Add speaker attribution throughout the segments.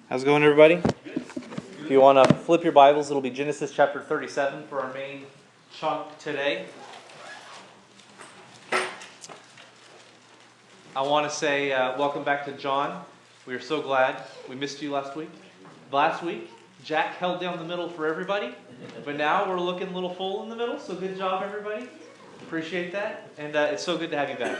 Speaker 1: How's it going, everybody? If you want to flip your Bibles, it'll be Genesis chapter 37 for our main chunk today. I want to say welcome back to John. We are so glad. We missed you last week. Last week, Jack held down the middle for everybody, but now we're looking a little full in the middle, so good job, everybody. Appreciate that, and it's so good to have you back.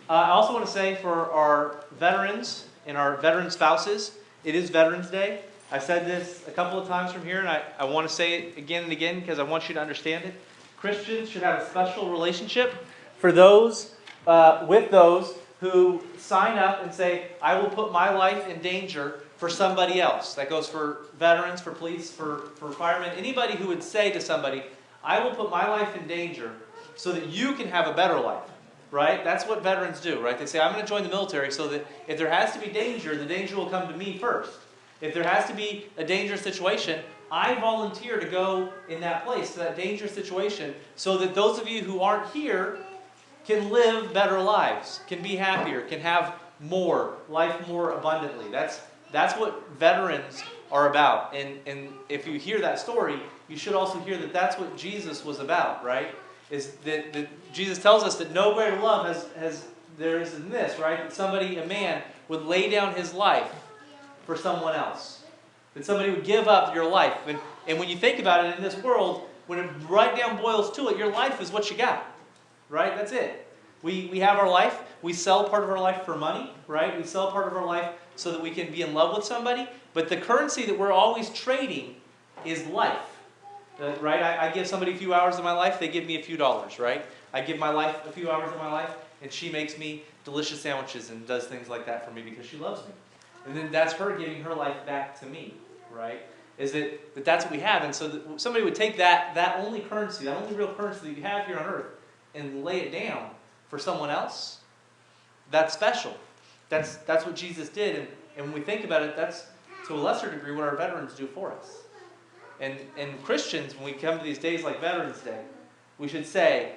Speaker 1: I also want to say for our veterans and our veteran spouses, it is Veterans Day. I said this a couple of times from here, and I want to say it again and again because I want you to understand it. Christians should have a special relationship for those, with those who sign up and say, I will put my life in danger for somebody else. That goes for veterans, for police, for firemen. Anybody who would say to somebody, I will put my life in danger so that you can have a better life. Right? That's what veterans do, right? They say, I'm going to join the military so that if there has to be danger, the danger will come to me first. If there has to be a dangerous situation, I volunteer to go in that place, to that dangerous situation, so that those of you who aren't here can live better lives, can be happier, can have more, life more abundantly. That's what veterans are about. And if you hear that story, you should also hear that that's what Jesus was about, right? Is that Jesus tells us that no greater love has there is in this, right? That somebody, a man, would lay down his life for someone else. That somebody would give up your life. And when you think about it in this world, when it right down boils to it, your life is what you got. Right? That's it. We have our life. We sell part of our life for money, right? We sell part of our life so that we can be in love with somebody. But the currency that we're always trading is life. Right? I give somebody a few hours of my life, they give me a few dollars, right? I give my life a few hours of my life, and she makes me delicious sandwiches and does things like that for me because she loves me. And then that's her giving her life back to me, right? Is that that's what we have. And so that somebody would take that only currency, that only real currency that you have here on earth, and lay it down for someone else. That's special. That's what Jesus did. And when we think about it, that's to a lesser degree what our veterans do for us. And Christians, when we come to these days like Veterans Day, we should say,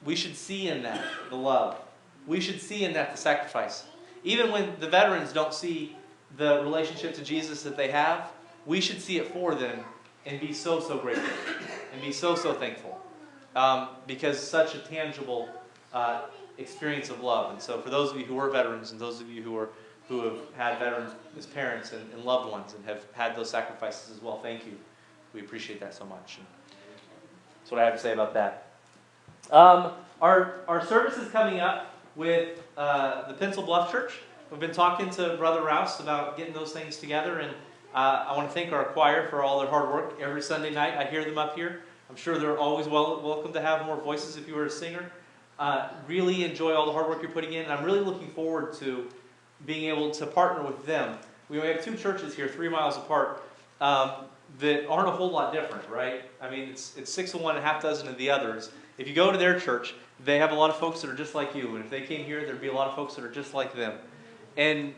Speaker 1: we should see in that the love. We should see in that the sacrifice. Even when the veterans don't see the relationship to Jesus that they have, we should see it for them and be so grateful and be so thankful because such a tangible experience of love. And so for those of you who are veterans and those of you who have had veterans as parents and loved ones and have had those sacrifices as well, thank you. We appreciate that so much. And that's what I have to say about that. Our service is coming up with the Pencil Bluff Church. We've been talking to Brother Rouse about getting those things together, and I want to thank our choir for all their hard work. Every Sunday night I hear them up here. I'm sure they're always welcome to have more voices if you were a singer. Really enjoy all the hard work you're putting in, and I'm really looking forward to being able to partner with them. We have two churches here, 3 miles apart, that aren't a whole lot different, right? I mean, it's 6 of one and a half dozen of the others. If you go to their church, they have a lot of folks that are just like you, and if they came here, there'd be a lot of folks that are just like them. And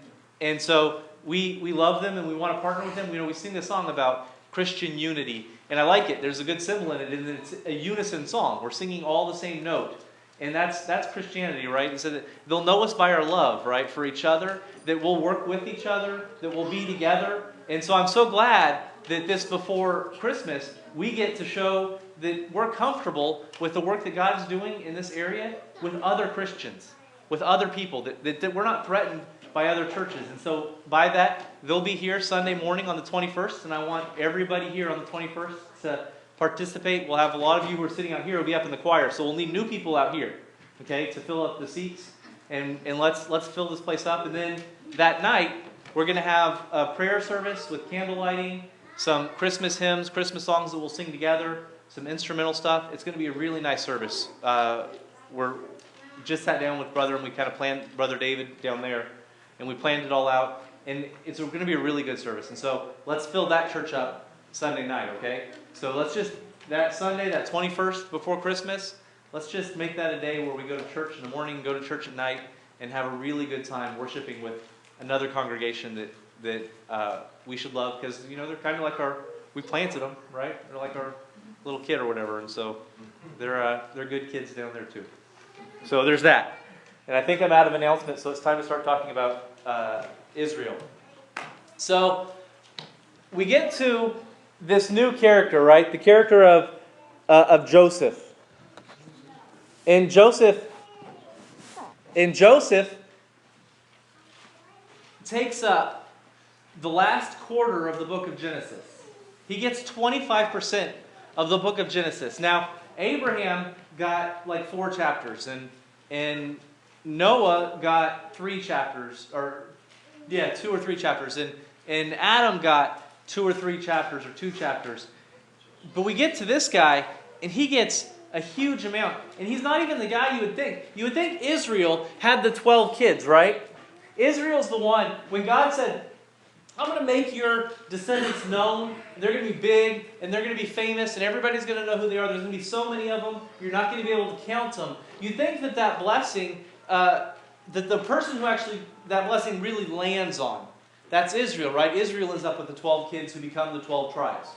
Speaker 1: so we love them, and we want to partner with them. We sing this song about Christian unity, and I like it. There's a good symbol in it, and it's a unison song. We're singing all the same note. And that's Christianity, right? And so that they'll know us by our love, right, for each other, that we'll work with each other, that we'll be together. And so I'm so glad that this before Christmas, we get to show that we're comfortable with the work that God's doing in this area with other Christians, with other people, that we're not threatened by other churches. And so by that, they'll be here Sunday morning on the 21st, and I want everybody here on the 21st to participate. We'll have a lot of you who are sitting out here will be up in the choir, so we'll need new people out here, okay, to fill up the seats, and let's fill this place up. And then that night we're going to have a prayer service with candle lighting, some Christmas hymns, Christmas songs that we'll sing together, some instrumental stuff. It's going to be a really nice service. We're just sat down with Brother, and we kind of planned, Brother David down there, and we planned it all out, and it's going to be a really good service. And so let's fill that church up Sunday night, okay? So let's just, that Sunday, that 21st before Christmas, let's just make that a day where we go to church in the morning, go to church at night, and have a really good time worshiping with another congregation that we should love, because, they're kind of like we planted them, right? They're like our little kid or whatever, and so they're good kids down there too. So there's that. And I think I'm out of announcements, so it's time to start talking about Israel. So we get to this new character, right? The character of Joseph. And Joseph takes up the last quarter of the book of Genesis. He gets 25% of the book of Genesis. Now, Abraham got like 4 chapters, and Noah got 3 chapters, 2 or 3 chapters, and Adam got 2 or 3 chapters, or 2 chapters. But we get to this guy, and he gets a huge amount. And he's not even the guy you would think. You would think Israel had the 12 kids, right? Israel's the one, when God said, I'm going to make your descendants known, and they're going to be big, and they're going to be famous, and everybody's going to know who they are. There's going to be so many of them, you're not going to be able to count them. You think that blessing, that the person who actually that blessing really lands on, that's Israel, right? Israel ends up with the 12 kids who become the 12 tribes,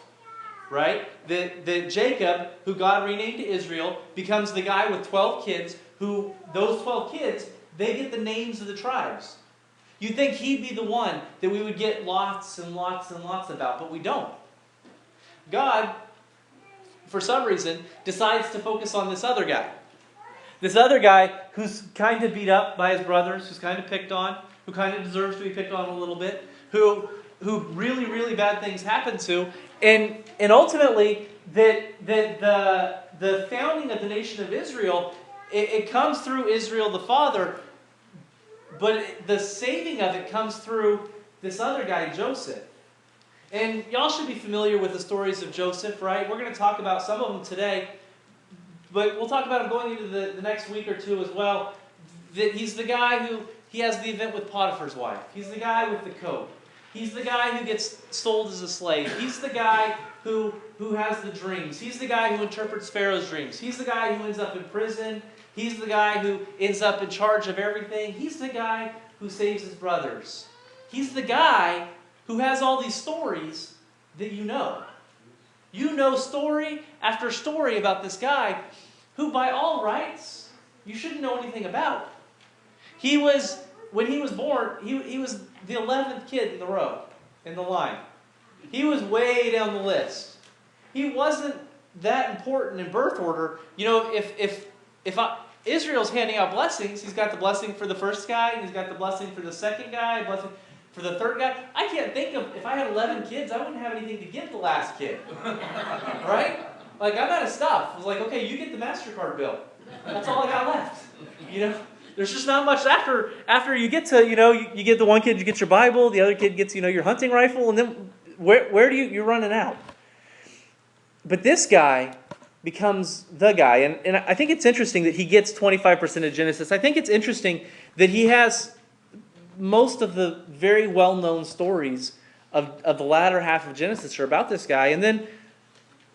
Speaker 1: right? That Jacob, who God renamed to Israel, becomes the guy with 12 kids, who, those 12 kids, they get the names of the tribes. You'd think he'd be the one that we would get lots and lots and lots about, but we don't. God, for some reason, decides to focus on this other guy. This other guy who's kind of beat up by his brothers, who's kind of picked on, who kind of deserves to be picked on a little bit, who really, really bad things happen to, and ultimately that the founding of the nation of Israel, it comes through Israel the father. But the saving of it comes through this other guy, Joseph. And y'all should be familiar with the stories of Joseph, right? We're going to talk about some of them today. But we'll talk about him going into the next week or two as well. That he's the guy who, he has the event with Potiphar's wife. He's the guy with the coat. He's the guy who gets sold as a slave. He's the guy who has the dreams. He's the guy who interprets Pharaoh's dreams. He's the guy who ends up in prison. He's the guy who ends up in charge of everything. He's the guy who saves his brothers. He's the guy who has all these stories that you know. You know story after story about this guy who, by all rights, you shouldn't know anything about. He was, when he was born, he was the 11th kid in the row, in the line. He was way down the list. He wasn't that important in birth order. You know, if Israel's handing out blessings, he's got the blessing for the first guy, and he's got the blessing for the second guy, blessing for the third guy. I can't think of, if I had 11 kids, I wouldn't have anything to give the last kid. Right? Like, I'm out of stuff. I was like, okay, you get the MasterCard bill. That's all I got left. You know, there's just not much after you get to, you get the one kid, you get your Bible, the other kid gets, your hunting rifle, and then where do you're running out. But this guy becomes the guy. And I think it's interesting that he gets 25% of Genesis. I think it's interesting that he has most of the very well-known stories of the latter half of Genesis are about this guy. And then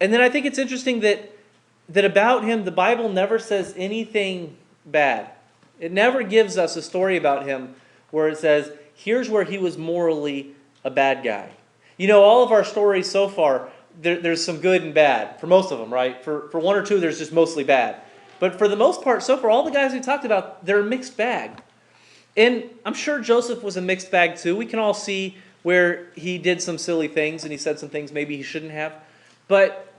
Speaker 1: I think it's interesting that about him, the Bible never says anything bad. It never gives us a story about him where it says, here's where he was morally a bad guy. All of our stories so far, there's some good and bad, for most of them, right? For one or two, there's just mostly bad. But for the most part, so far, all the guys we talked about, they're a mixed bag. And I'm sure Joseph was a mixed bag too. We can all see where he did some silly things and he said some things maybe he shouldn't have. But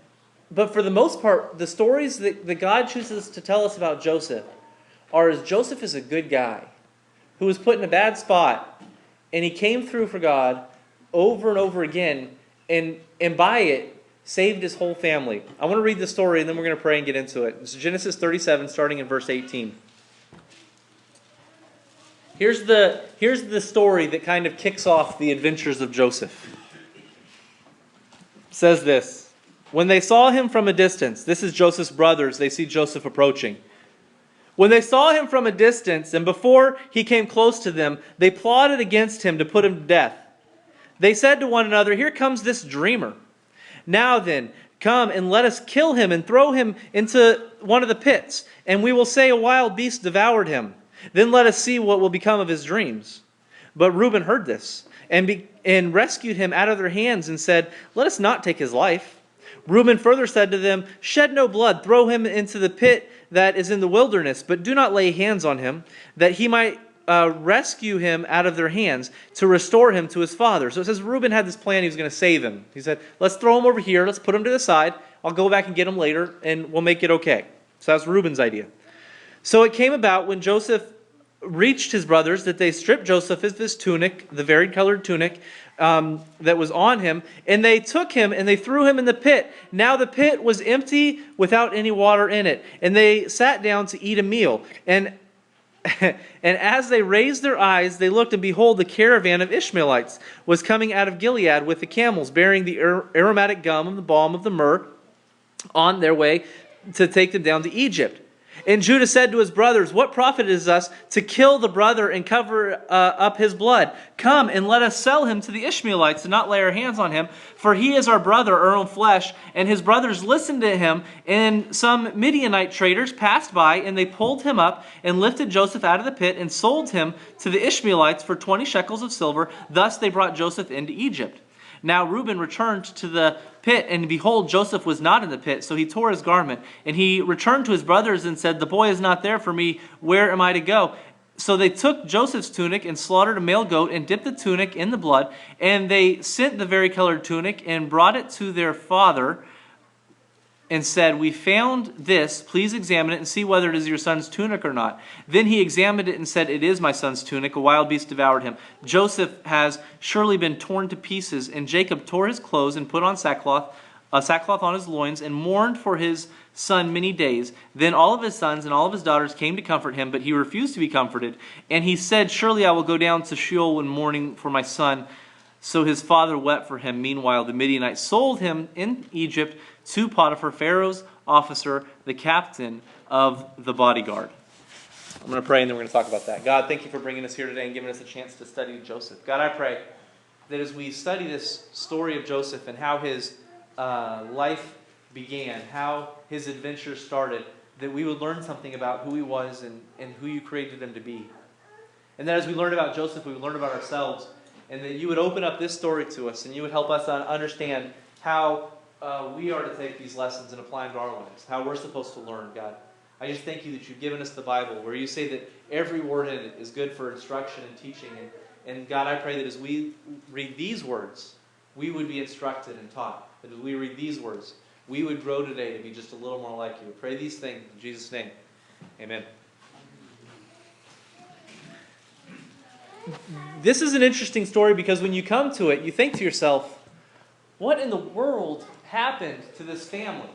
Speaker 1: for the most part, the stories that God chooses to tell us about Joseph are as Joseph is a good guy who was put in a bad spot, and he came through for God over and over again, and by it, saved his whole family. I want to read the story, and then we're going to pray and get into it. It's Genesis 37, starting in verse 18. Here's the story that kind of kicks off the adventures of Joseph. It says this: when they saw him from a distance, this is Joseph's brothers, they see Joseph approaching. When they saw him from a distance, and before he came close to them, they plotted against him to put him to death. They said to one another, here comes this dreamer. Now then, come and let us kill him and throw him into one of the pits, and we will say a wild beast devoured him. Then let us see what will become of his dreams. But Reuben heard this and rescued him out of their hands and said, let us not take his life. Reuben further said to them, shed no blood, throw him into the pit that is in the wilderness, but do not lay hands on him, that he might rescue him out of their hands, to restore him to his father. So it says Reuben had this plan. He was going to save him. He said, let's throw him over here. Let's put him to the side. I'll go back and get him later, and we'll make it okay. So that's Reuben's idea. So it came about when Joseph reached his brothers that they stripped Joseph of his tunic, the varied colored tunic that was on him, and they took him and they threw him in the pit. Now the pit was empty without any water in it, and they sat down to eat a meal. And as they raised their eyes, they looked, and behold, the caravan of Ishmaelites was coming out of Gilead with the camels, bearing the aromatic gum and the balm of the myrrh on their way to take them down to Egypt. And Judah said to his brothers, what profit is us to kill the brother and cover up his blood? Come and let us sell him to the Ishmaelites and not lay our hands on him, for he is our brother, our own flesh. And his brothers listened to him, and some Midianite traders passed by, and they pulled him up and lifted Joseph out of the pit and sold him to the Ishmaelites for 20 shekels of silver. Thus they brought Joseph into Egypt. Now Reuben returned to the pit, and behold, Joseph was not in the pit, so he tore his garment. And he returned to his brothers and said, the boy is not there for me, where am I to go? So they took Joseph's tunic and slaughtered a male goat and dipped the tunic in the blood, and they sent the varicolored tunic and brought it to their father and said, we found this, please examine it and see whether it is your son's tunic or not. Then he examined it and said, it is my son's tunic, a wild beast devoured him. Joseph has surely been torn to pieces. And Jacob tore his clothes and put on sackcloth on his loins, and mourned for his son many days. Then all of his sons and all of his daughters came to comfort him, but he refused to be comforted. And he said, surely I will go down to Sheol in mourning for my son. So his father wept for him. Meanwhile, the Midianites sold him in Egypt to Potiphar, Pharaoh's officer, the captain of the bodyguard. I'm going to pray, and then we're going to talk about that. God, thank you for bringing us here today and giving us a chance to study Joseph. God, I pray that as we study this story of Joseph and how his life began, how his adventure started, that we would learn something about who he was and who you created him to be. And that as we learn about Joseph, we would learn about ourselves, and that you would open up this story to us, and you would help us understand how we are to take these lessons and apply them to our lives, how we're supposed to learn, God. I just thank you that you've given us the Bible, where you say that every word in it is good for instruction and teaching. And God, I pray that as we read these words, we would be instructed and taught. That as we read these words, we would grow today to be just a little more like you. We pray these things in Jesus' name. Amen. This is an interesting story because when you come to it, you think to yourself, what in the world happened to this family?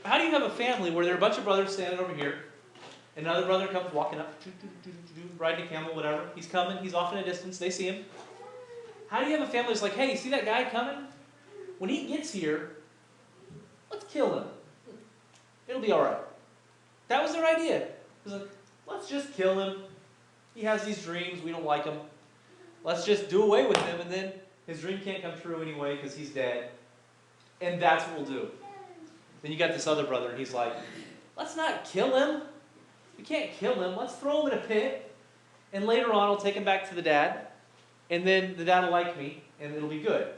Speaker 1: How do you have a family where there are a bunch of brothers standing over here, and another brother comes walking up, riding a camel, whatever. He's coming. He's off in a distance. They see him. How do you have a family that's like, hey, you see that guy coming? When he gets here, let's kill him. It'll be all right. That was their idea. It was like, let's just kill him. He has these dreams. We don't like him. Let's just do away with him, and then his dream can't come true anyway because he's dead. And that's what we'll do. Then you got this other brother, and he's like, let's not kill him. We can't kill him. Let's throw him in a pit. And later on, I'll take him back to the dad. And then the dad will like me, and it'll be good.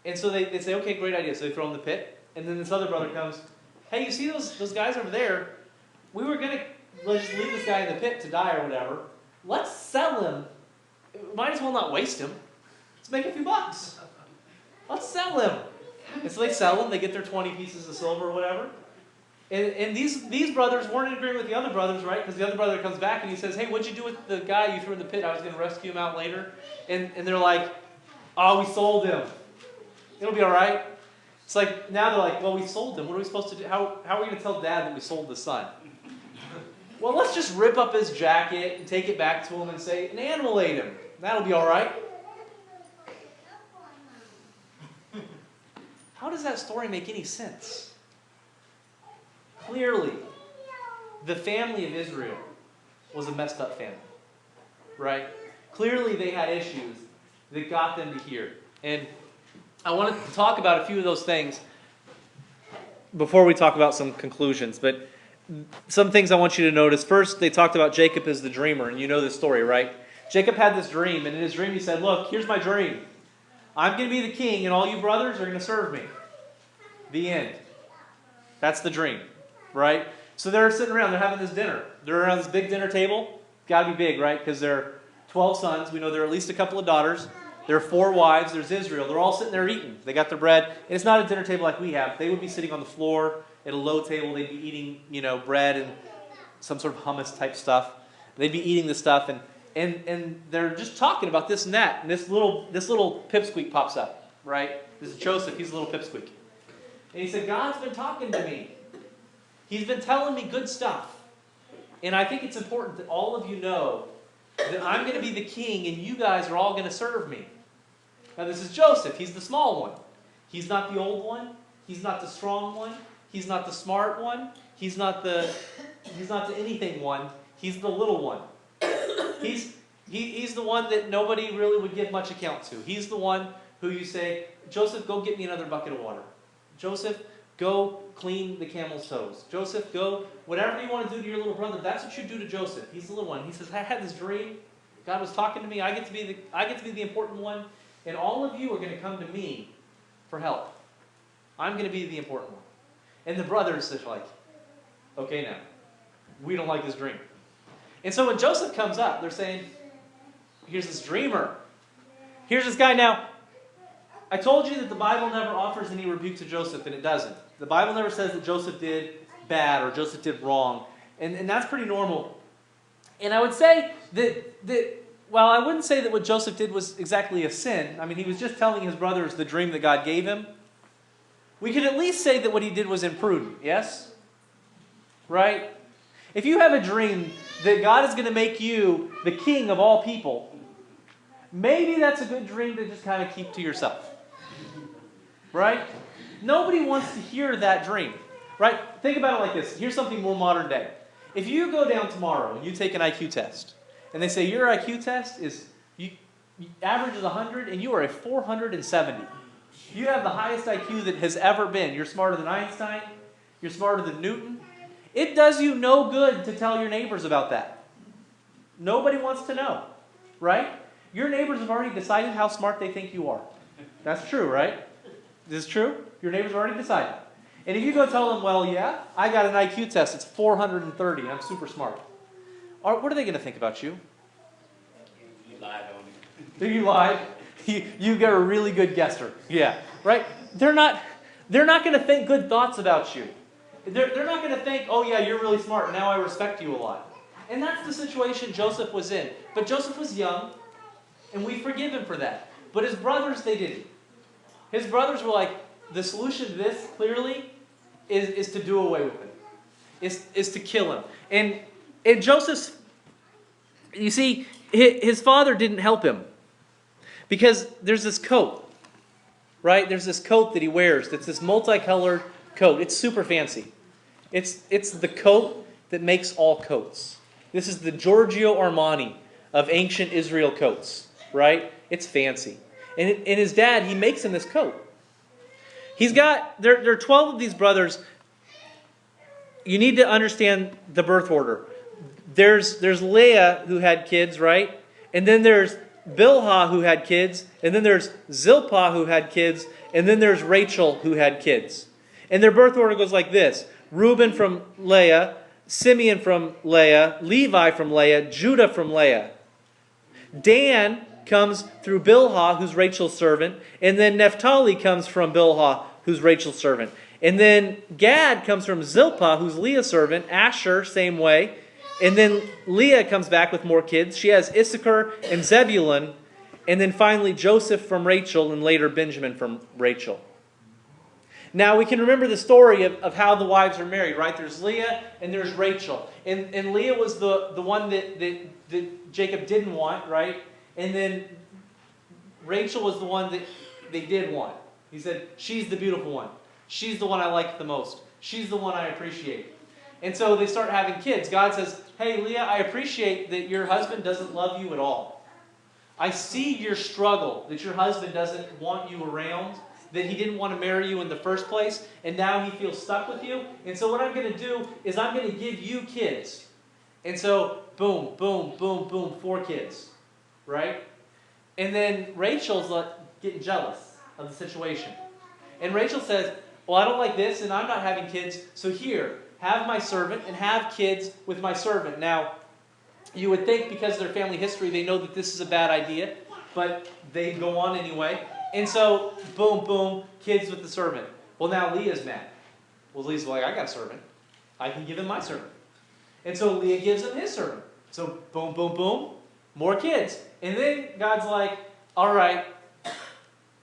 Speaker 1: And so they say, okay, great idea. So they throw him in the pit. And then this other brother comes, hey, you see those guys over there? We were going to just leave this guy in the pit to die or whatever. Let's sell him. Might as well not waste him. Let's make a few bucks. Let's sell him. And so they sell him. They get their 20 pieces of silver or whatever. And these brothers weren't in agreement with the other brothers, right? Because the other brother comes back and he says, hey, what'd you do with the guy you threw in the pit? I was going to rescue him out later. And they're like, oh, we sold him. It'll be all right. It's like, now they're like, well, we sold him. What are we supposed to do? How are we going to tell Dad that we sold the son? Well, let's just rip up his jacket and take it back to him and say, an animal ate him. That'll be all right. How does that story make any sense? Clearly, the family of Israel was a messed up family, right? Clearly, they had issues that got them to here. And I want to talk about a few of those things before we talk about some conclusions. But some things I want you to notice. First, they talked about Jacob as the dreamer, and you know this story, right? Jacob had this dream, and in his dream he said, look, here's my dream. I'm going to be the king, and all you brothers are going to serve me. The end. That's the dream, right? So they're sitting around, they're having this dinner. They're around this big dinner table, got to be big, right? Because there are 12 sons. We know there are at least a couple of daughters. There are 4 wives. There's Israel. They're all sitting there eating. They got their bread. And it's not a dinner table like we have. They would be sitting on the floor at a low table. They'd be eating, bread and some sort of hummus type stuff. They'd be eating this stuff, and they're just talking about this and that. And this little pipsqueak pops up, right? This is Joseph. He's a little pipsqueak. And he said, God's been talking to me. He's been telling me good stuff. And I think it's important that all of you know that I'm going to be the king and you guys are all going to serve me. Now this is Joseph. He's the small one. He's not the old one. He's not the strong one. He's not the smart one. He's not the anything one. He's the little one. He's the one that nobody really would give much account to. He's the one who you say, Joseph, go get me another bucket of water. Joseph, go clean the camel's toes. Joseph, go, whatever you want to do to your little brother, that's what you do to Joseph. He's the little one. He says, I had this dream. God was talking to me. I get to be the important one. And all of you are going to come to me for help. I'm going to be the important one. And the brothers are like, okay now, we don't like this dream. And so when Joseph comes up, they're saying, here's this dreamer. Here's this guy. Now, I told you that the Bible never offers any rebuke to Joseph, and it doesn't. The Bible never says that Joseph did bad or Joseph did wrong. And that's pretty normal. And I would say that while I wouldn't say that what Joseph did was exactly a sin, I mean, he was just telling his brothers the dream that God gave him, we could at least say that what he did was imprudent, yes? Right? If you have a dream that God is going to make you the king of all people, maybe that's a good dream to just kind of keep to yourself. Right? Nobody wants to hear that dream. Right? Think about it like this. Here's something more modern day. If you go down tomorrow and you take an IQ test, and they say your IQ test is, you average is 100 and you are a 470. You have the highest IQ that has ever been. You're smarter than Einstein. You're smarter than Newton. It does you no good to tell your neighbors about that. Nobody wants to know. Right? Your neighbors have already decided how smart they think you are. That's true, right? Is this true? Your neighbors have already decided. And if you go tell them, well, yeah, I got an IQ test. It's 430. I'm super smart. What are they going to think about you?
Speaker 2: You lied on me.
Speaker 1: You lied. You get a really good guesser. Yeah, right? They're not going to think good thoughts about you. They're not going to think, oh yeah, you're really smart. Now I respect you a lot. And that's the situation Joseph was in. But Joseph was young, and we forgive him for that. But his brothers, they didn't. His brothers were like, the solution to this, clearly, is to do away with him. Is to kill him. And Joseph's, you see, his father didn't help him. Because there's this coat, right? There's this coat that he wears that's this multicolored coat. It's super fancy. It's the coat that makes all coats. This is the Giorgio Armani of ancient Israel coats, right? It's fancy. And his dad, he makes him this coat. There are 12 of these brothers. You need to understand the birth order. There's Leah who had kids, right? And then there's Bilhah who had kids. And then there's Zilpah who had kids. And then there's Rachel who had kids. And their birth order goes like this. Reuben from Leah, Simeon from Leah, Levi from Leah, Judah from Leah. Dan comes through Bilhah, who's Rachel's servant. And then Naphtali comes from Bilhah, who's Rachel's servant. And then Gad comes from Zilpah, who's Leah's servant. Asher, same way. And then Leah comes back with more kids. She has Issachar and Zebulun. And then finally Joseph from Rachel and later Benjamin from Rachel. Now we can remember the story of how the wives are married, right? There's Leah and there's Rachel. And Leah was the one that Jacob didn't want, right? And then Rachel was the one that they did want. He said, she's the beautiful one. She's the one I like the most. She's the one I appreciate. And so they start having kids. God says, hey, Leah, I appreciate that your husband doesn't love you at all. I see your struggle, that your husband doesn't want you around, that he didn't want to marry you in the first place, and now he feels stuck with you. And so what I'm going to do is I'm going to give you kids. And so, boom, boom, boom, boom, 4 kids. Right? And then Rachel's getting jealous of the situation. And Rachel says, well, I don't like this, and I'm not having kids, so here, have my servant and have kids with my servant. Now, You would think because of their family history, they know that this is a bad idea, but they go on anyway. And so, boom, boom, kids with the servant. Well, now Leah's mad. Well, Leah's like, I got a servant. I can give him my servant. And so Leah gives him his servant. So, boom, boom, boom, more kids. And then God's like, all right,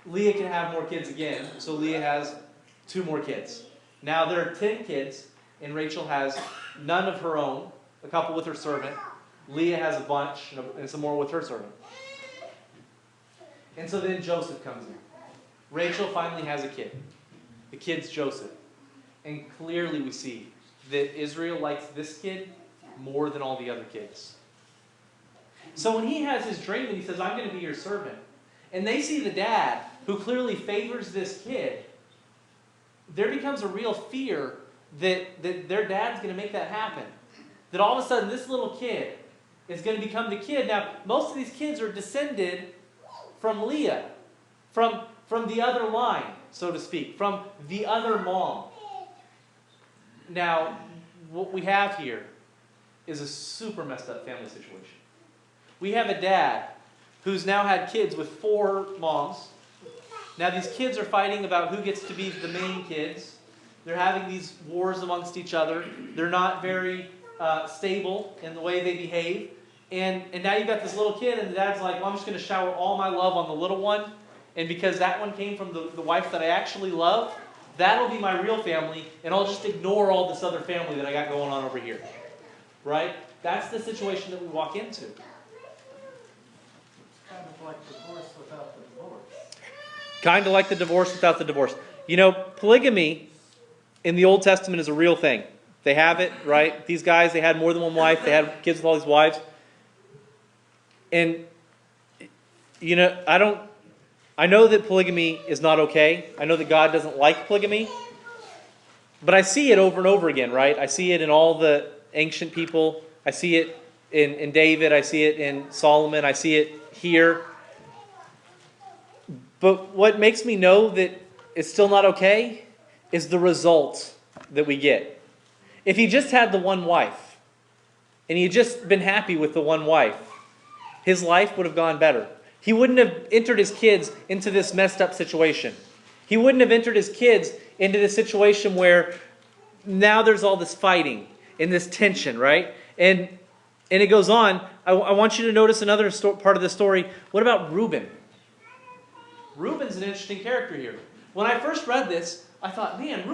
Speaker 1: Leah can have more kids again. So Leah has 2 more kids. Now there are 10 kids, and Rachel has none of her own, a couple with her servant. Leah has a bunch, and some more with her servant. And so then Joseph comes in. Rachel finally has a kid. The kid's Joseph. And clearly we see that Israel likes this kid more than all the other kids. So when he has his dream and he says, I'm going to be your servant, and they see the dad, who clearly favors this kid, there becomes a real fear that their dad's going to make that happen. That all of a sudden this little kid is going to become the kid. Now, most of these kids are descended from Leah, from the other line, so to speak, from the other mom. Now, what we have here is a super messed up family situation. We have a dad who's now had kids with 4 moms. Now these kids are fighting about who gets to be the main kids. They're having these wars amongst each other. They're not very stable in the way they behave. And now you've got this little kid, and the dad's like, well, I'm just going to shower all my love on the little one. And because that one came from the wife that I actually love, that'll be my real family, and I'll just ignore all this other family that I got going on over here. Right? That's the situation that we walk into.
Speaker 3: Kind of like divorce without the divorce.
Speaker 1: Kind of like the divorce without the divorce. You know, polygamy in the Old Testament is a real thing. They have it, right? These guys, they had more than one wife. They had kids with all these wives. And, you know, I know that polygamy is not okay. I know that God doesn't like polygamy. But I see it over and over again, right? I see it in all the ancient people. I see it in David. I see it in Solomon. I see it here. But what makes me know that it's still not okay is the result that we get. If he just had the one wife, and he had just been happy with the one wife, his life would have gone better. He wouldn't have entered his kids into this messed up situation. He wouldn't have entered his kids into this situation where now there's all this fighting and this tension, right? And it goes on. I want you to notice another part of the story. What about Reuben? Reuben's an interesting character here. When I first read this, I thought, man,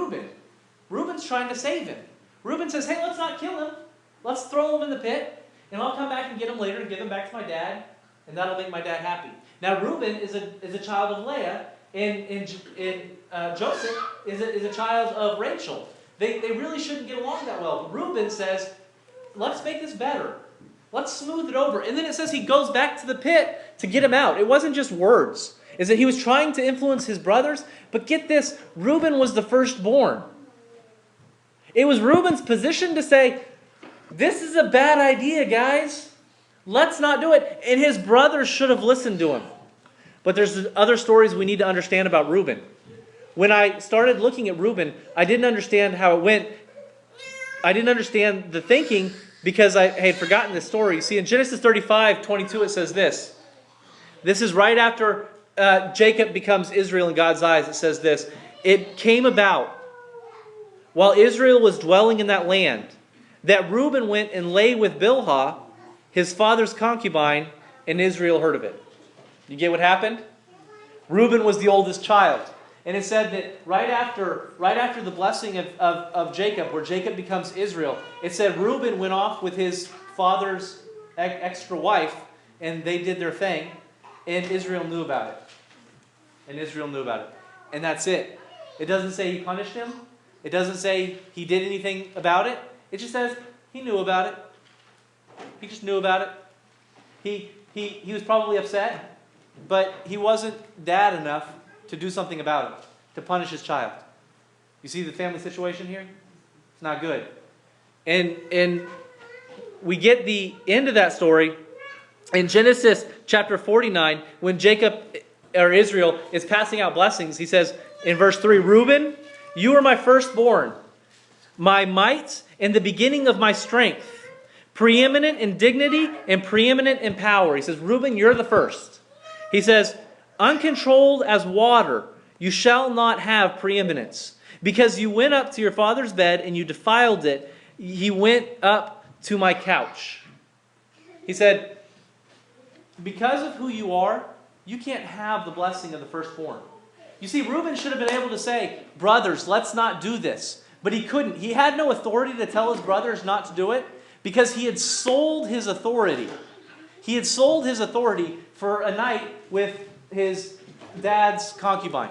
Speaker 1: Reuben's trying to save him. Reuben says, hey, let's not kill him. Let's throw him in the pit, and I'll come back and get him later and give him back to my dad, and that'll make my dad happy. Now, Reuben is a child of Leah, and Joseph is a child of Rachel. They really shouldn't get along that well. But Reuben says, let's make this better. Let's smooth it over. And then it says he goes back to the pit to get him out. It wasn't just words. Is that he was trying to influence his brothers. But get this, Reuben was the firstborn. It was Reuben's position to say, this is a bad idea, guys. Let's not do it. And his brothers should have listened to him. But there's other stories we need to understand about Reuben. When I started looking at Reuben, I didn't understand how it went. I didn't understand the thinking because I had forgotten this story. You see, in Genesis 35:22, it says this. This is right after Jacob becomes Israel in God's eyes. It says this. It came about while Israel was dwelling in that land that Reuben went and lay with Bilhah, his father's concubine, and Israel heard of it. You get what happened? Reuben was the oldest child. And it said that right after the blessing of Jacob, where Jacob becomes Israel, it said Reuben went off with his father's extra wife, and they did their thing, and Israel knew about it. And that's it. It doesn't say he punished him. It doesn't say he did anything about it. It just says he knew about it. He just knew about it. He was probably upset, but he wasn't dad enough to do something about it, to punish his child. You see the family situation here? It's not good. And we get the end of that story in Genesis chapter 49, when Jacob, or Israel, is passing out blessings. He says in verse 3, Reuben, you are my firstborn, my might, and the beginning of my strength. preeminent in dignity and preeminent in power. He says, Reuben, you're the first. He says, uncontrolled as water, you shall not have preeminence. Because you went up to your father's bed and you defiled it, he went up to my couch. He said, because of who you are, you can't have the blessing of the firstborn. You see, Reuben should have been able to say, brothers, let's not do this. But he couldn't. He had no authority to tell his brothers not to do it because he had sold his authority. He had sold his authority for a night with his dad's concubine.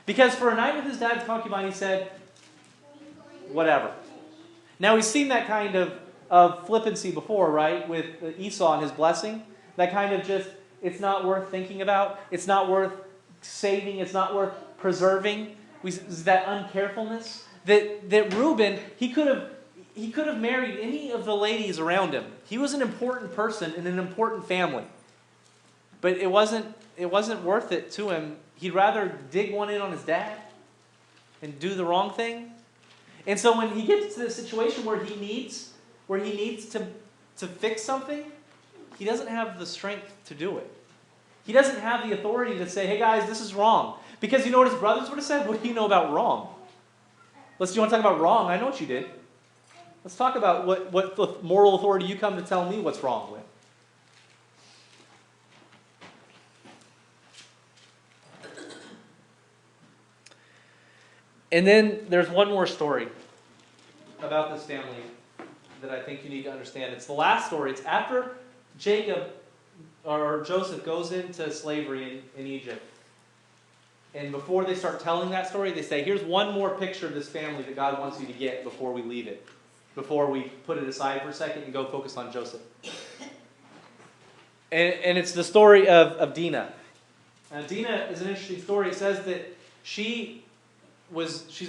Speaker 1: Because for a night with his dad's concubine, he said, whatever. Now, we've seen that kind of flippancy before, right? With Esau and his blessing. That kind of just, it's not worth thinking about. It's not worth saving. It's not worth preserving. That uncarefulness. That Reuben, he could have married any of the ladies around him. He was an important person in an important family. But it wasn't worth it to him. He'd rather dig one in on his dad and do the wrong thing. And so when he gets to the situation where he needs to fix something, he doesn't have the strength to do it. He doesn't have the authority to say, hey guys, this is wrong. Because you know what his brothers would have said? What do you know about wrong? Do you want to talk about wrong? I know what you did. Let's talk about what moral authority you come to tell me what's wrong with. And then there's one more story about this family that I think you need to understand. It's the last story. It's after Joseph goes into slavery in Egypt. And before they start telling that story, they say, here's one more picture of this family that God wants you to get before we leave it. Before we put it aside for a second and go focus on Joseph. And it's the story of Dinah. Dinah is an interesting story. It says that she's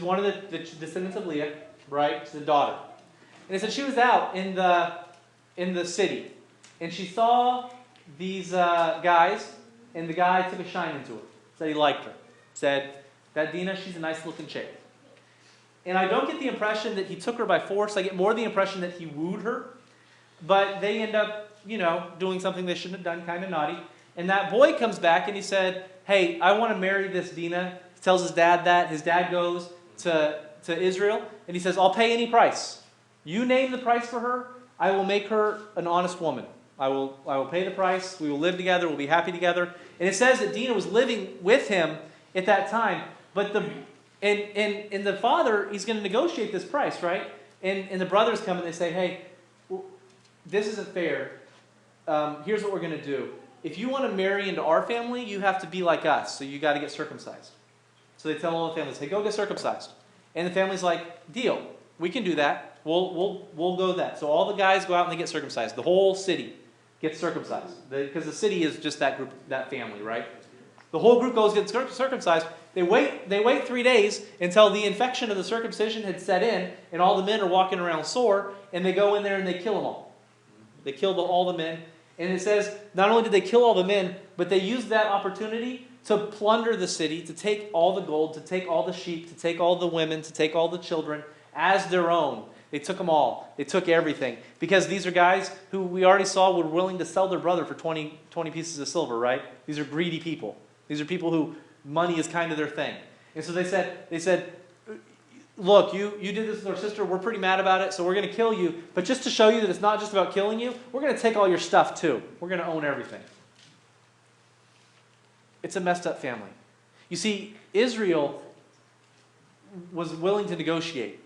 Speaker 1: one of the descendants of Leah, right? She's the daughter. And it said she was out in the city. And she saw these guys, and the guy took a shine into her. Said he liked her. Said, that Dinah, she's a nice looking chick. And I don't get the impression that he took her by force. I get more the impression that he wooed her. But they end up, doing something they shouldn't have done, kind of naughty. And that boy comes back and he said, hey, I want to marry this Dinah. He tells his dad that. His dad goes to Israel and he says, I'll pay any price. You name the price for her, I will make her an honest woman. I will pay the price. We will live together. We'll be happy together. And it says that Dinah was living with him at that time. But the father, he's going to negotiate this price, right? And the brothers come and they say, hey, this isn't fair. Here's what we're going to do. If you want to marry into our family, you have to be like us. So you got to get circumcised. So they tell all the families, hey, go get circumcised. And the family's like, deal. We can do that. We'll go that. So all the guys go out and they get circumcised. The whole city gets circumcised. Because the city is just that group, that family, right? The whole group goes and gets circumcised. They wait 3 days until the infection of the circumcision had set in, and all the men are walking around sore, and they go in there and they kill them all. They killed all the men. And it says, not only did they kill all the men, but they used that opportunity to plunder the city, to take all the gold, to take all the sheep, to take all the women, to take all the children as their own. They took them all. They took everything. Because these are guys who we already saw were willing to sell their brother for 20 pieces of silver, right? These are greedy people. These are people who money is kind of their thing. And so they said, look, you did this with our sister. We're pretty mad about it, so we're going to kill you. But just to show you that it's not just about killing you, we're going to take all your stuff too. We're going to own everything. It's a messed up family. You see, Israel was willing to negotiate.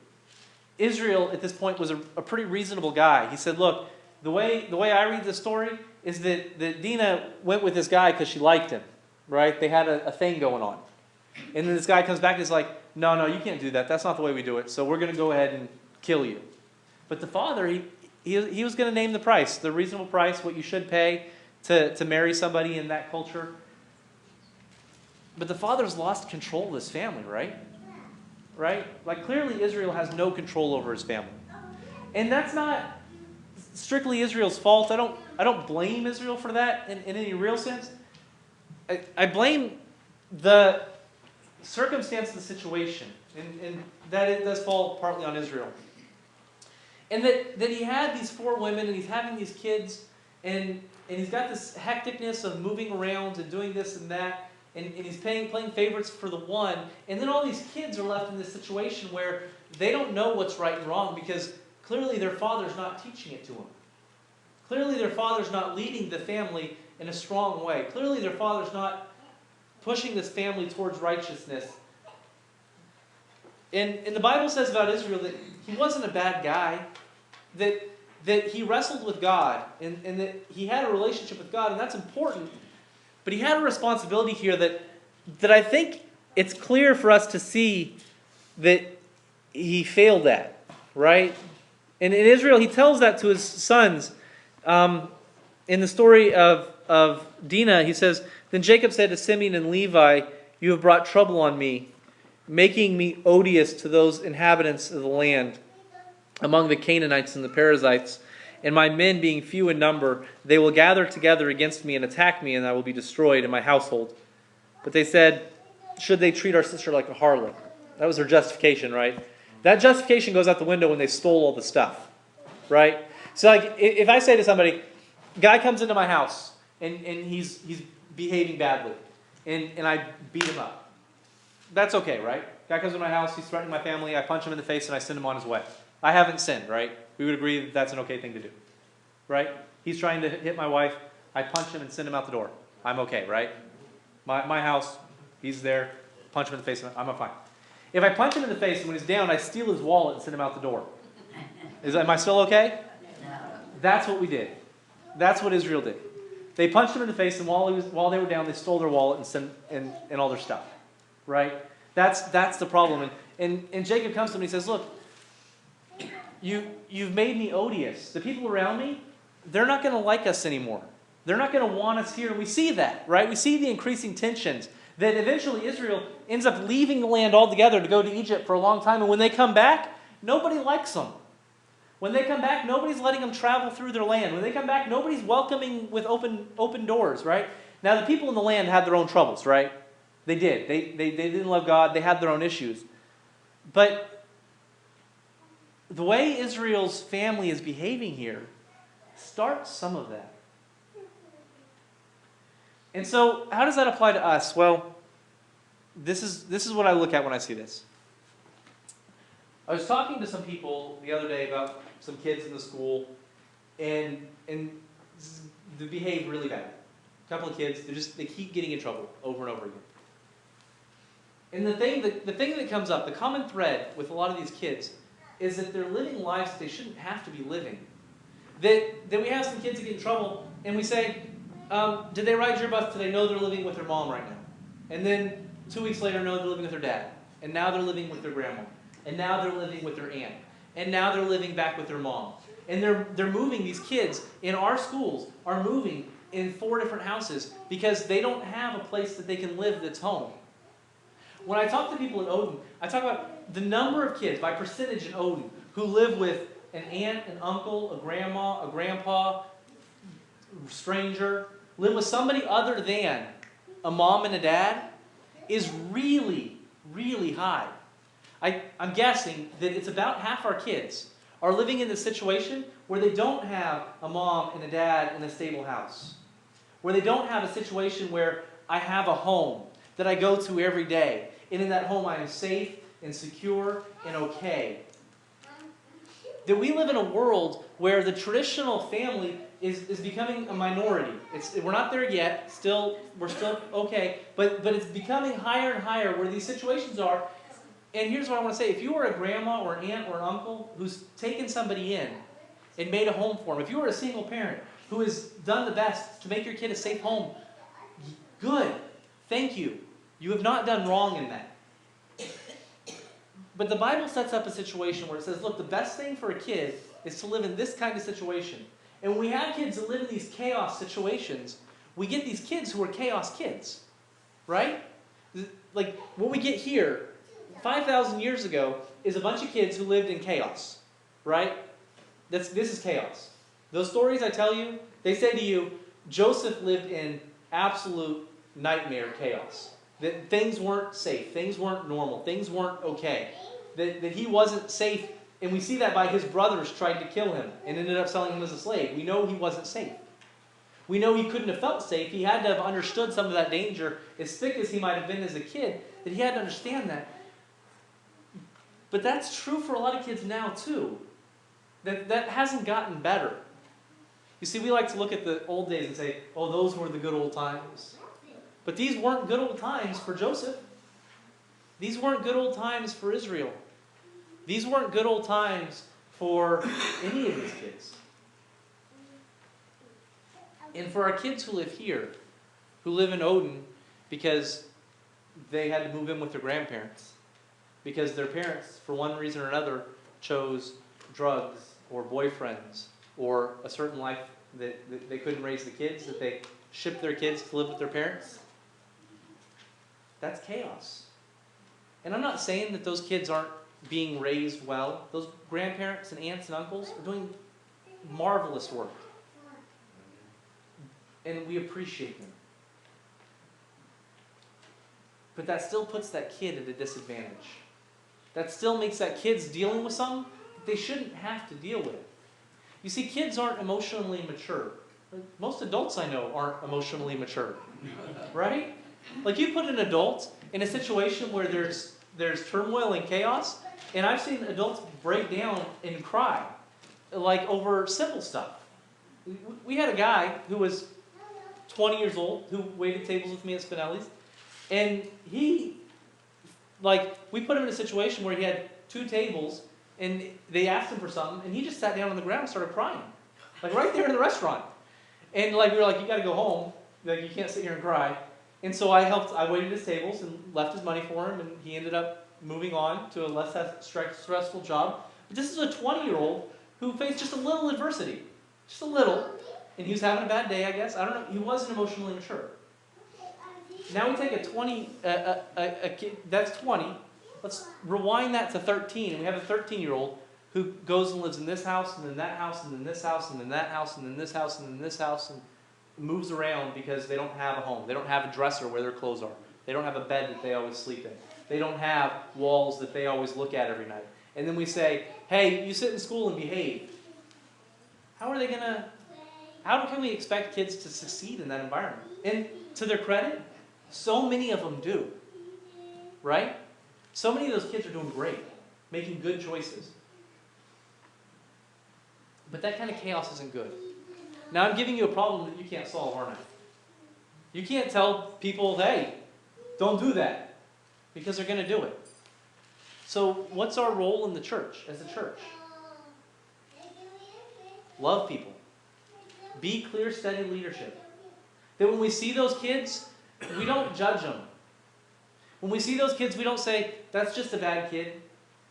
Speaker 1: Israel, at this point, was a pretty reasonable guy. He said, look, the way I read this story is that Dinah went with this guy because she liked him, right? They had a thing going on. And then this guy comes back and is like, no, you can't do that. That's not the way we do it. So we're going to go ahead and kill you. But the father, he was going to name the price, the reasonable price, what you should pay to marry somebody in that culture. But the father's lost control of his family, right? Right? Like clearly Israel has no control over his family. And that's not strictly Israel's fault. I don't blame Israel for that in any real sense. I blame the circumstance of the situation. And that it does fall partly on Israel. And that he had these 4 women and he's having these kids and he's got this hecticness of moving around and doing this and that and he's playing favorites for the one. And then all these kids are left in this situation where they don't know what's right and wrong because clearly their father's not teaching it to them. Clearly their father's not leading the family in a strong way. Clearly their father's not pushing this family towards righteousness. And the Bible says about Israel that he wasn't a bad guy, that he wrestled with God, and that he had a relationship with God, and that's important. But he had a responsibility here that I think it's clear for us to see that he failed at, right? And in Israel, he tells that to his sons. In the story of Dinah, he says, "Then Jacob said to Simeon and Levi, 'You have brought trouble on me, making me odious to those inhabitants of the land, among the Canaanites and the Perizzites. And my men being few in number, they will gather together against me and attack me, and I will be destroyed in my household.' But they said, 'Should they treat our sister like a harlot?'" That was their justification, right? That justification goes out the window when they stole all the stuff, right? So like, if I say to somebody, guy comes into my house, and he's behaving badly, and I beat him up. That's okay, right? Guy comes to my house, he's threatening my family, I punch him in the face and I send him on his way. I haven't sinned, right? We would agree that that's an okay thing to do, right? He's trying to hit my wife, I punch him and send him out the door. I'm okay, right? My house, he's there, punch him in the face, I'm fine. If I punch him in the face and when he's down, I steal his wallet and send him out the door. Am I still okay? That's what we did. That's what Israel did. They punched him in the face, and while they were down, they stole their wallet and all their stuff. Right? That's the problem. And Jacob comes to him and he says, "Look, you've made me odious. The people around me, they're not going to like us anymore. They're not going to want us here." And we see that, right? We see the increasing tensions that eventually Israel ends up leaving the land altogether to go to Egypt for a long time. And when they come back, nobody likes them. When they come back, nobody's letting them travel through their land. When they come back, nobody's welcoming with open doors, right? Now, the people in the land had their own troubles, right? They did. They didn't love God. They had their own issues. But the way Israel's family is behaving here starts some of that. And so, how does that apply to us? Well, this is what I look at when I see this. I was talking to some people the other day about some kids in the school, and they behave really bad. A couple of kids, they keep getting in trouble over and over again. And the thing that comes up, the common thread with a lot of these kids, is that they're living lives that they shouldn't have to be living. That we have some kids that get in trouble, and we say, "Did they ride your bus today?" "No, they're living with their mom right now." And then 2 weeks later, "No, they're living with their dad." And now they're living with their grandma. And now they're living with their aunt. And now they're living back with their mom. And they're moving, these kids in our schools are moving in 4 different houses because they don't have a place that they can live that's home. When I talk to people in Odin, I talk about the number of kids by percentage in Odin who live with an aunt, an uncle, a grandma, a grandpa, stranger, live with somebody other than a mom and a dad is really, really high. I'm guessing that it's about half our kids are living in this situation where they don't have a mom and a dad in a stable house. Where they don't have a situation where I have a home that I go to every day. And in that home I am safe and secure and okay. That we live in a world where the traditional family is becoming a minority. We're not there yet. We're still okay. But it's becoming higher and higher where these situations are. And here's what I want to say. If you are a grandma or an aunt or an uncle who's taken somebody in and made a home for them, if you are a single parent who has done the best to make your kid a safe home, good. Thank you. You have not done wrong in that. But the Bible sets up a situation where it says, look, the best thing for a kid is to live in this kind of situation. And when we have kids that live in these chaos situations, we get these kids who are chaos kids. Right? Like what we get here 5,000 years ago is a bunch of kids who lived in chaos, right? This is chaos. Those stories I tell you, they say to you, Joseph lived in absolute nightmare chaos. That things weren't safe, things weren't normal, things weren't okay. That he wasn't safe And we see that by his brothers tried to kill him and ended up selling him as a slave. We know he wasn't safe. We know he couldn't have felt safe. He had to have understood some of that danger, as thick as he might have been as a kid, that he had to understand that. But that's true for a lot of kids now too. That hasn't gotten better. You see, we like to look at the old days and say, oh, those were the good old times. But these weren't good old times for Joseph. These weren't good old times for Israel. These weren't good old times for any of these kids. And for our kids who live here, who live in Odin because they had to move in with their grandparents, because their parents, for one reason or another, chose drugs or boyfriends or a certain life that they couldn't raise the kids, that they shipped their kids to live with their parents. That's chaos. And I'm not saying that those kids aren't being raised well. Those grandparents and aunts and uncles are doing marvelous work. And we appreciate them. But that still puts that kid at a disadvantage. That still makes that kid's dealing with something that they shouldn't have to deal with. You see, kids aren't emotionally mature. Most adults I know aren't emotionally mature. Right? Like, you put an adult in a situation where there's turmoil and chaos, and I've seen adults break down and cry, like over simple stuff. We had a guy who was 20 years old who waited tables with me at Spinelli's, and we put him in a situation where he had 2 tables, and they asked him for something, and he just sat down on the ground and started crying, like right there in the restaurant. And we were like, you got to go home, like you can't sit here and cry. And so I waited his tables and left his money for him, and he ended up moving on to a less stressful job. But this is a 20-year-old who faced just a little adversity, just a little, and he was having a bad day, I guess. I don't know. He wasn't emotionally mature. Now we take a kid that's 20. Let's rewind that to 13, and we have a 13-year-old who goes and lives in this house, and then that house, and then this house, and then that house, and then this house, and then this house, and moves around because they don't have a home. They don't have a dresser where their clothes are. They don't have a bed that they always sleep in. They don't have walls that they always look at every night. And then we say, hey, you sit in school and behave. How can we expect kids to succeed in that environment? And to their credit, so many of them do. Right? So many of those kids are doing great, making good choices. But that kind of chaos isn't good. Now I'm giving you a problem that you can't solve, aren't I? You can't tell people, hey, don't do that, because they're going to do it. So what's our role in the church, as a church? Love people. Be clear, steady leadership. That when we see those kids, we don't judge them. When we see those kids, we don't say, that's just a bad kid.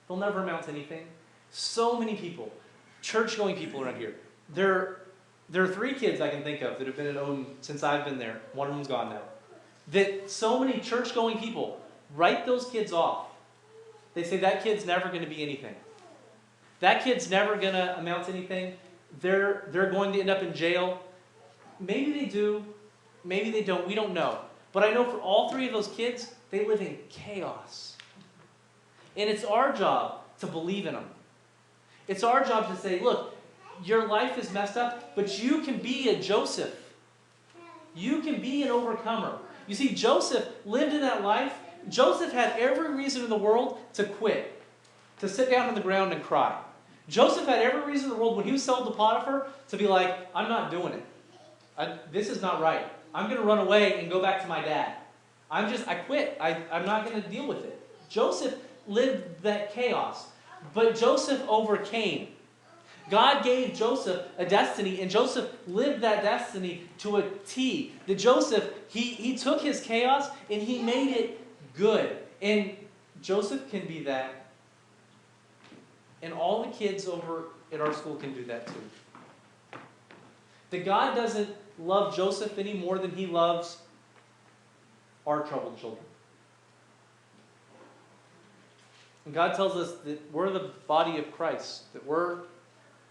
Speaker 1: They'll never amount to anything. So many people, church-going people around here, there are 3 kids I can think of that have been at Odin since I've been there. One of them's gone now. That so many church-going people write those kids off. They say, that kid's never going to be anything. That kid's never going to amount to anything. They're going to end up in jail. Maybe they do. Maybe they don't. We don't know. But I know for all 3 of those kids, they live in chaos. And it's our job to believe in them. It's our job to say, look, your life is messed up, but you can be a Joseph. You can be an overcomer. You see, Joseph lived in that life. Joseph had every reason in the world to quit, to sit down on the ground and cry. Joseph had every reason in the world when he was sold to Potiphar to be like, I'm not doing it. This is not right. I'm going to run away and go back to my dad. I quit. I'm not going to deal with it. Joseph lived that chaos, but Joseph overcame. God gave Joseph a destiny, and Joseph lived that destiny to a T. That Joseph, he took his chaos and he made it good. And Joseph can be that. And all the kids over at our school can do that too. That God doesn't love Joseph any more than he loves our troubled children. And God tells us that we're the body of Christ, that we're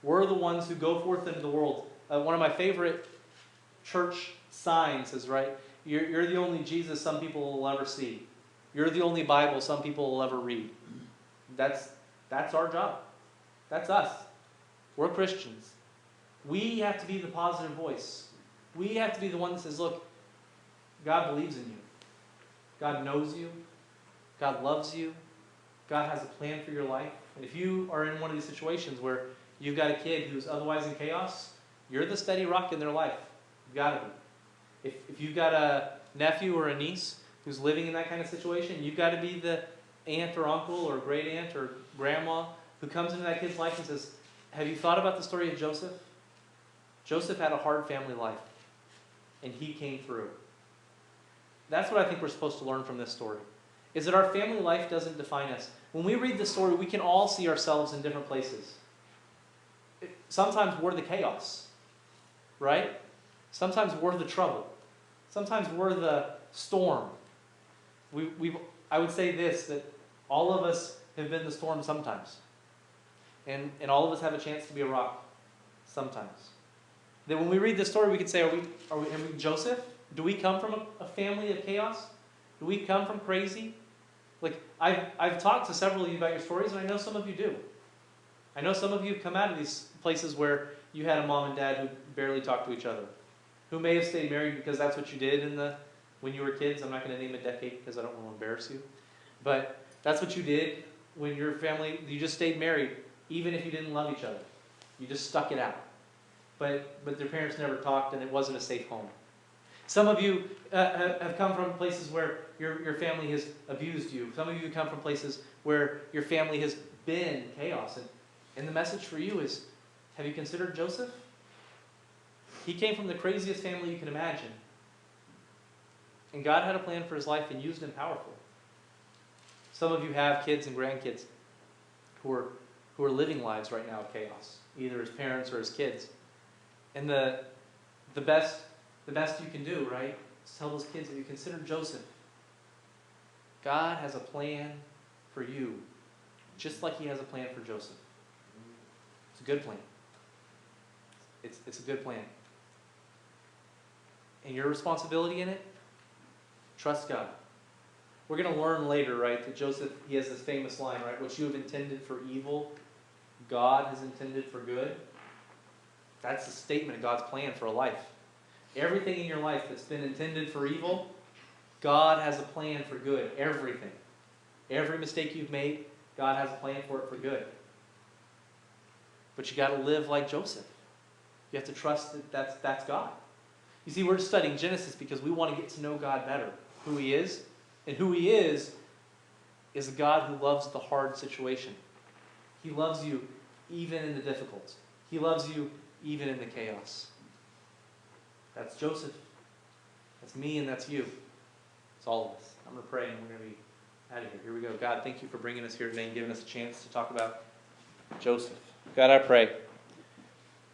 Speaker 1: the ones who go forth into the world. One of my favorite church signs is, right, you're the only Jesus some people will ever see. You're the only Bible some people will ever read. That's our job. That's us. We're Christians. We have to be the positive voice. We have to be the one that says, look, God believes in you. God knows you. God loves you. God has a plan for your life. And if you are in one of these situations where you've got a kid who's otherwise in chaos, you're the steady rock in their life. You've got to be. If you've got a nephew or a niece who's living in that kind of situation, you've got to be the aunt or uncle or great aunt or grandma who comes into that kid's life and says, have you thought about the story of Joseph? Joseph had a hard family life, and he came through. That's what I think we're supposed to learn from this story, is that our family life doesn't define us. When we read the story, we can all see ourselves in different places. Sometimes we're the chaos, right? Sometimes we're the trouble. Sometimes we're the storm. I would say this, that all of us have been the storm sometimes. And all of us have a chance to be a rock sometimes. That when we read this story, we could say, are we Joseph? Do we come from a family of chaos? Do we come from crazy? Like, I've talked to several of you about your stories, and I know some of you do. I know some of you have come out of these places where you had a mom and dad who barely talked to each other, who may have stayed married because that's what you did when you were kids. I'm not going to name a decade because I don't want to embarrass you. But that's what you did when your family, you just stayed married, even if you didn't love each other. You just stuck it out. But their parents never talked, and it wasn't a safe home. Some of you have come from places where your family has abused you. Some of you come from places where your family has been chaos. And the message for you is, have you considered Joseph? He came from the craziest family you can imagine. And God had a plan for his life and used him powerfully. Some of you have kids and grandkids who are living lives right now of chaos, either as parents or as kids. And the best you can do, right, is tell those kids, have you considered Joseph? God has a plan for you, just like he has a plan for Joseph. It's a good plan. It's a good plan. And your responsibility in it, trust God. We're going to learn later, right, that Joseph, he has this famous line, right, what you have intended for evil, God has intended for good. That's the statement of God's plan for a life. Everything in your life that's been intended for evil, God has a plan for good. Everything. Every mistake you've made, God has a plan for it for good. But you got to live like Joseph. You have to trust that that's God. You see, we're studying Genesis because we want to get to know God better, who he is. And who he is a God who loves the hard situation. He loves you even in the difficult. He loves you even in the chaos. That's Joseph. That's me, and that's you. It's all of us. I'm going to pray, and we're going to be out of here. Here we go. God, thank you for bringing us here today and giving us a chance to talk about Joseph. God, I pray